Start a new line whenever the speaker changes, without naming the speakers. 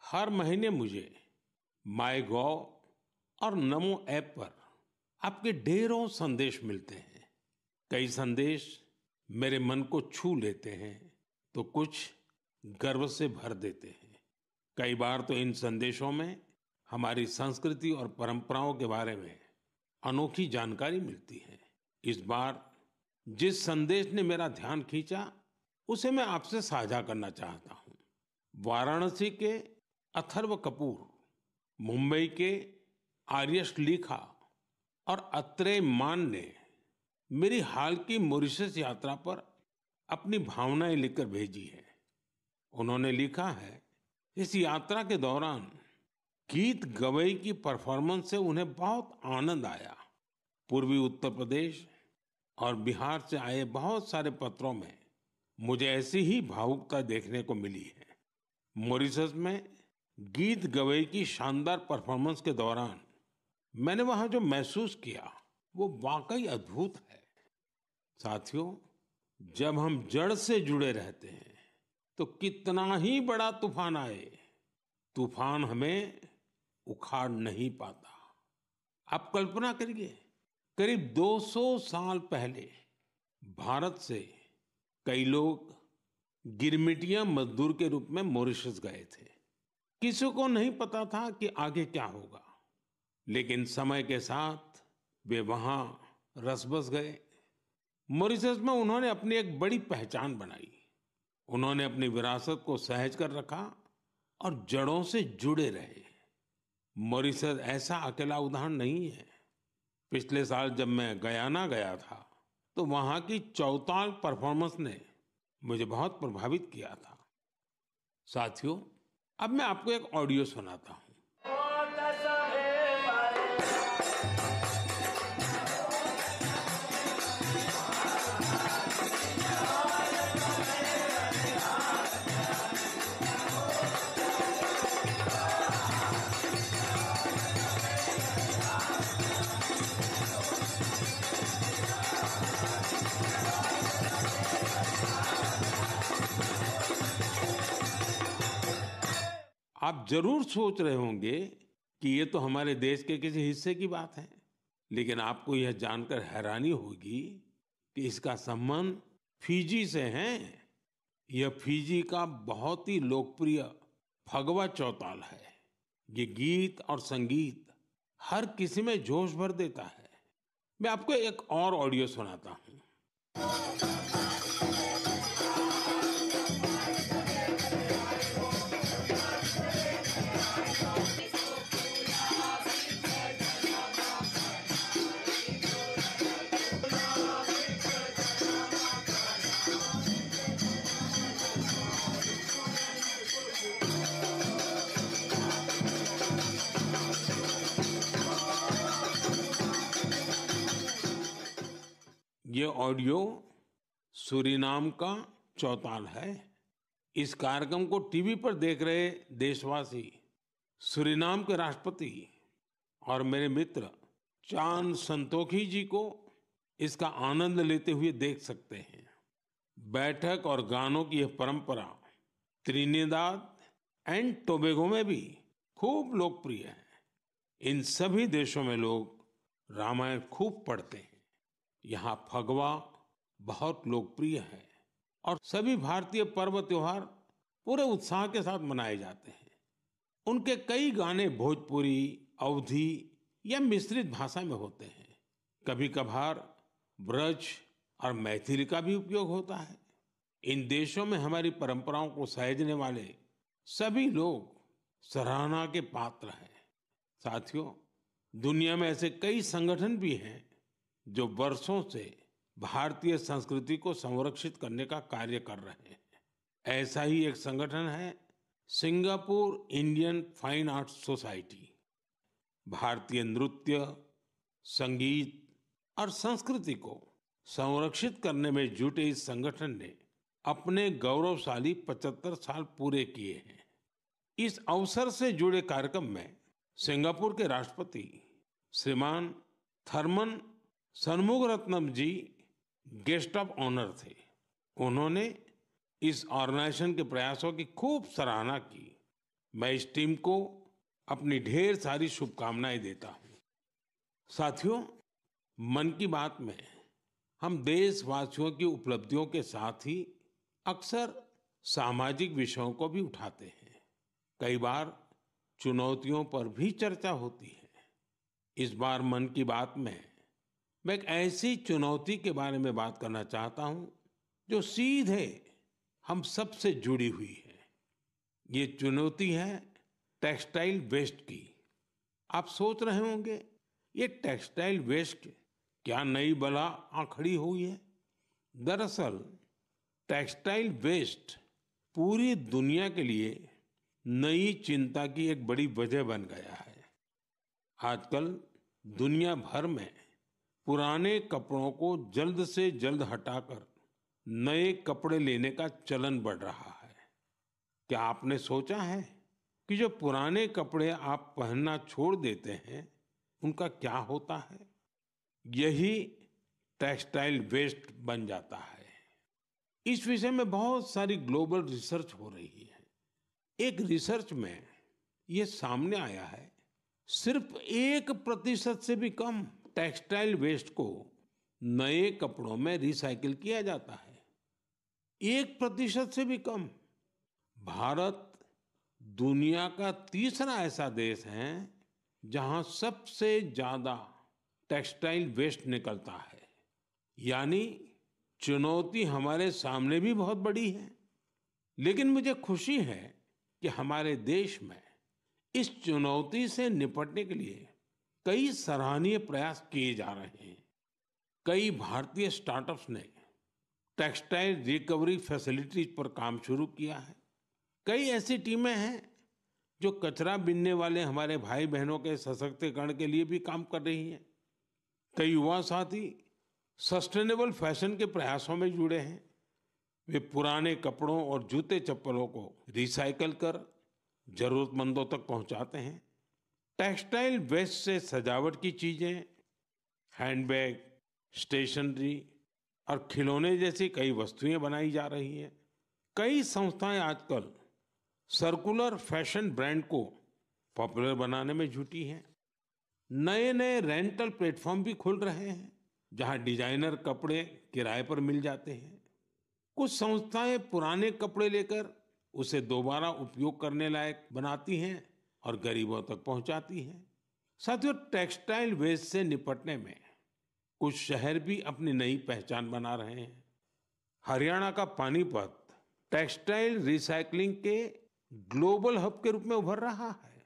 हर महीने मुझे माईगॉव और नमो ऐप पर आपके ढेरों संदेश मिलते हैं। कई संदेश मेरे मन को छू लेते हैं तो कुछ गर्व से भर देते हैं। कई बार तो इन संदेशों में हमारी संस्कृति और परंपराओं के बारे में अनोखी जानकारी मिलती है। इस बार जिस संदेश ने मेरा ध्यान खींचा उसे मैं आपसे साझा करना चाहता हूँ। वाराणसी के अथर्व कपूर, मुंबई के आर्यश लिखा और अत्रेय मान ने मेरी हाल की मॉरिशस यात्रा पर अपनी भावनाएं लिखकर भेजी है। उन्होंने लिखा है, इस यात्रा के दौरान गीत गवई की परफॉर्मेंस से उन्हें बहुत आनंद आया। पूर्वी उत्तर प्रदेश और बिहार से आए बहुत सारे पत्रों में मुझे ऐसी ही भावुकता देखने को मिली है। मॉरिशस में गीत गवई की शानदार परफॉर्मेंस के दौरान मैंने वहां जो महसूस किया वो वाकई अद्भुत है। साथियों, जब हम जड़ से जुड़े रहते हैं तो कितना ही बड़ा तूफान आए, तूफान हमें उखाड़ नहीं पाता। आप कल्पना करिए, करीब 200 साल पहले भारत से कई लोग गिरमिटिया मजदूर के रूप में मॉरिशस गए थे। किसी को नहीं पता था कि आगे क्या होगा, लेकिन समय के साथ वे वहां रस बस गए। मॉरिशस में उन्होंने अपनी एक बड़ी पहचान बनाई। उन्होंने अपनी विरासत को सहेज कर रखा और जड़ों से जुड़े रहे। मॉरिशस ऐसा अकेला उदाहरण नहीं है। पिछले साल जब मैं गयाना गया था तो वहां की चौताल परफॉर्मेंस ने मुझे बहुत प्रभावित किया था। साथियों, अब मैं आपको एक ऑडियो सुनाता हूं। आप जरूर सोच रहे होंगे कि ये तो हमारे देश के किसी हिस्से की बात है, लेकिन आपको यह जानकर हैरानी होगी कि इसका संबंध फिजी से है। यह फिजी का बहुत ही लोकप्रिय फगवा चौताल है। ये गीत और संगीत हर किसी में जोश भर देता है। मैं आपको एक और ऑडियो सुनाता हूँ। ये ऑडियो सूरीनाम का चौताल है। इस कार्यक्रम को टीवी पर देख रहे देशवासी सूरीनाम के राष्ट्रपति और मेरे मित्र चान संतोखी जी को इसका आनंद लेते हुए देख सकते हैं। बैठक और गानों की यह परंपरा त्रिनिदाद एंड टोबैगो में भी खूब लोकप्रिय है। इन सभी देशों में लोग रामायण खूब पढ़ते हैं। यहाँ फगवा बहुत लोकप्रिय है और सभी भारतीय पर्व त्योहार पूरे उत्साह के साथ मनाए जाते हैं। उनके कई गाने भोजपुरी, अवधी या मिश्रित भाषा में होते हैं। कभी कभार ब्रज और मैथिली का भी उपयोग होता है। इन देशों में हमारी परंपराओं को सहेजने वाले सभी लोग सराहना के पात्र हैं। साथियों, दुनिया में ऐसे कई संगठन भी हैं जो वर्षों से भारतीय संस्कृति को संरक्षित करने का कार्य कर रहे हैं। ऐसा ही एक संगठन है Singapore Indian fine arts society. भारतीय नृत्य, संगीत और संस्कृति को संरक्षित करने में जुटे इस संगठन ने अपने गौरवशाली 75 साल पूरे किए हैं। इस अवसर से जुड़े कार्यक्रम में सिंगापुर के राष्ट्रपति श्रीमान थरमन शनमुगरत्नम जी गेस्ट ऑफ ऑनर थे। उन्होंने इस ऑर्गेनाइजेशन के प्रयासों की खूब सराहना की। मैं इस टीम को अपनी ढेर सारी शुभकामनाएं देता हूं। साथियों, मन की बात में हम देशवासियों की उपलब्धियों के साथ ही अक्सर सामाजिक विषयों को भी उठाते हैं। कई बार चुनौतियों पर भी चर्चा होती है। इस बार मन की बात में मैं एक ऐसी चुनौती के बारे में बात करना चाहता हूं जो सीधे हम सब से जुड़ी हुई है। ये चुनौती है टेक्सटाइल वेस्ट की। आप सोच रहे होंगे, ये टेक्सटाइल वेस्ट क्या नई बला आ खड़ी हुई है? दरअसल टेक्सटाइल वेस्ट पूरी दुनिया के लिए नई चिंता की एक बड़ी वजह बन गया है। आजकल दुनिया भर में पुराने कपड़ों को जल्द से जल्द हटाकर नए कपड़े लेने का चलन बढ़ रहा है। क्या आपने सोचा है कि जो पुराने कपड़े आप पहनना छोड़ देते हैं, उनका क्या होता है? यही टेक्सटाइल वेस्ट बन जाता है। इस विषय में बहुत सारी ग्लोबल रिसर्च हो रही है। एक रिसर्च में ये सामने आया है, सिर्फ 1% से भी कम टेक्सटाइल वेस्ट को नए कपड़ों में रिसाइकिल किया जाता है। 1% से भी कम। भारत दुनिया का तीसरा ऐसा देश है जहां सबसे ज्यादा टेक्सटाइल वेस्ट निकलता है। यानी चुनौती हमारे सामने भी बहुत बड़ी है। लेकिन मुझे खुशी है कि हमारे देश में इस चुनौती से निपटने के लिए कई सराहनीय प्रयास किए जा रहे हैं। कई भारतीय स्टार्टअप्स ने टेक्सटाइल रिकवरी फैसिलिटीज पर काम शुरू किया है। कई ऐसी टीमें हैं जो कचरा बीनने वाले हमारे भाई बहनों के सशक्तिकरण के लिए भी काम कर रही हैं। कई युवा साथी सस्टेनेबल फैशन के प्रयासों में जुड़े हैं। वे पुराने कपड़ों और जूते चप्पलों को रिसाइकल कर जरूरतमंदों तक पहुंचाते हैं। टेक्सटाइल वेस्ट से सजावट की चीजें, हैंडबैग, स्टेशनरी और खिलौने जैसी कई वस्तुएं बनाई जा रही हैं। कई संस्थाएं आजकल सर्कुलर फैशन ब्रांड को पॉपुलर बनाने में जुटी हैं। नए नए रेंटल प्लेटफॉर्म भी खुल रहे हैं जहां डिजाइनर कपड़े किराए पर मिल जाते हैं। कुछ संस्थाएं पुराने कपड़े लेकर उसे दोबारा उपयोग करने लायक बनाती हैं और गरीबों तक पहुंचाती हैं। साथियों, टेक्सटाइल वेस्ट से निपटने में कुछ शहर भी अपनी नई पहचान बना रहे हैं। हरियाणा का पानीपत टेक्सटाइल रिसाइकलिंग के ग्लोबल हब के रूप में उभर रहा है।